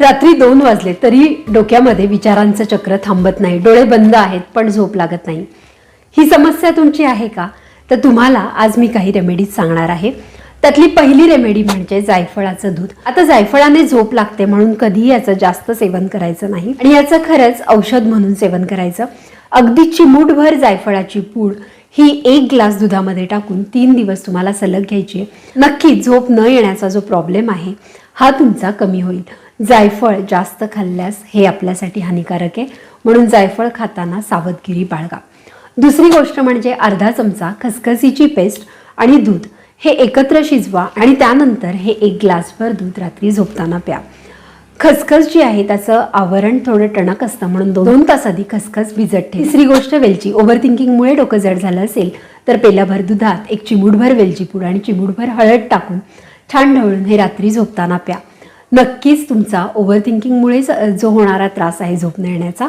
रात्री 2 वाजले तरी डोक्यामध्ये विचारांचं चक्र थांबत नाही, डोळे बंद आहेत पण झोप लागत नाही. ही समस्या तुमची आहे का? तर तुम्हाला आज मी काही रेमेडीज सांगणार आहे. त्यातली पहिली रेमेडी म्हणजे जायफळाचं दूध. आता जायफळाने झोप लागते म्हणून कधीही याचं जास्त सेवन करायचं नाही आणि याचं खरंच औषध म्हणून सेवन करायचं. अगदी चिमूटभर जायफळाची पूड ही 1 ग्लास दुधामध्ये टाकून 3 दिवस तुम्हाला सलग घ्यायची आहे. नक्की झोप न येण्याचा जो प्रॉब्लेम आहे हा तुमचा कमी होईल. जायफळ जास्त खाल्ल्यास हे आपल्यासाठी हानिकारक आहे, म्हणून जायफळ खाताना सावधगिरी बाळगा. दुसरी गोष्ट म्हणजे अर्धा चमचा खसखसीची पेस्ट आणि दूध हे एकत्र शिजवा आणि त्यानंतर हे 1 ग्लासभर दूध रात्री झोपताना प्या. खसखस जी आहे त्याचं आवरण थोडं टणक असतं म्हणून 2 तास आधी खसखस भिजत ठेवा. तिसरी गोष्ट वेलची. ओव्हरथिंकिंगमुळे डोकं जड झालं असेल तर पेल्याभर दुधात 1 चिमूटभर वेलची पूड आणि चिमूटभर हळद टाकून छान ढवळून हे रात्री झोपताना प्या. नक्कीच तुमचा ओव्हरथिंकिंगमुळे जो होणारा त्रास आहे झोप न येण्याचा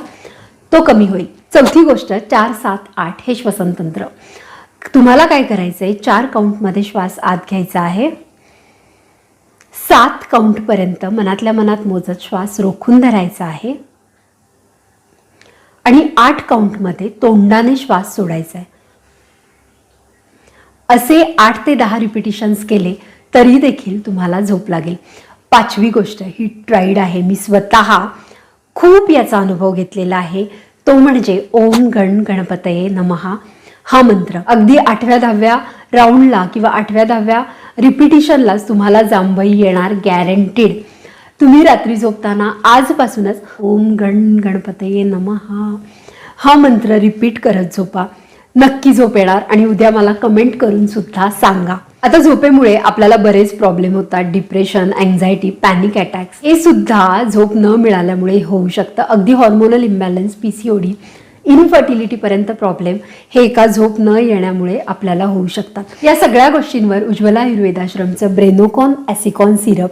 तो कमी होईल. चौथी गोष्ट 4-7-8 हे श्वसनतंत्र. तुम्हाला काय करायचं आहे, 4 काउंटमध्ये श्वास आत घ्यायचा आहे, 7 काउंटपर्यंत मनातल्या मनात मोजत श्वास रोखून धरायचा आहे आणि 8 काउंटमध्ये तोंडाने श्वास सोडायचा आहे. असे 8 ते 10 रिपिटिशन्स केले तरी देखील तुम्हाला झोप लागेल. 5वी गोष्ट ही ट्राईड आहे, मी स्वतः खूप याचा अनुभव घेतलेला आहे, तो म्हणजे ओम गण गणपतये नमः हा मंत्र. अगदी 8व्या-10व्या राऊंडला किंवा 8व्या-10व्या रिपिटिशनलाच तुम्हाला जांभई येणार, गॅरंटीड. तुम्ही रात्री झोपताना आजपासूनच ओम गण गणपतये नमः हा मंत्र रिपीट करत झोपा. नक्की झोप येणार आणि उद्या मला कमेंट करून सुद्धा सांगा. आता झोपेमुळे आपल्याला बरेच प्रॉब्लेम होतात, डिप्रेशन, अँझायटी, पॅनिक अटॅक्स हे सुद्धा झोप न मिळाल्यामुळे होऊ शकतं. अगदी हॉर्मोनल इम्बॅलन्स, PCOD, इनफर्टिलिटीपर्यंत प्रॉब्लेम हे एका झोप न येण्यामुळे आपल्याला होऊ शकतात. या सगळ्या गोष्टींवर उज्ज्वला आयुर्वेदाश्रमचं ब्रेनोकॉन ॲसिकॉन सिरप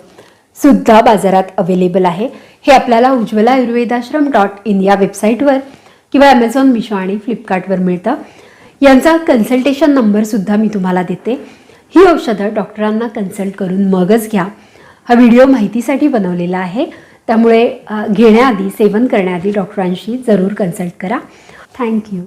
सुद्धा बाजारात अवेलेबल आहे. हे आपल्याला ujjwalaaayurvedaashram.in या वेबसाईटवर किंवा ॲमेझॉन, मिशो आणि फ्लिपकार्टवर मिळतं. यांचा कन्सल्टेशन नंबर सुद्धा मी तुम्हाला देते. ही औषधं डॉक्टरांना कन्सल्ट करून मगच घ्या. हा व्हिडिओ माहितीसाठी बनवलेला आहे, त्यामुळे घेण्याआधी, सेवन करण्याआधी डॉक्टरांशी जरूर कन्सल्ट करा. थँक्यू.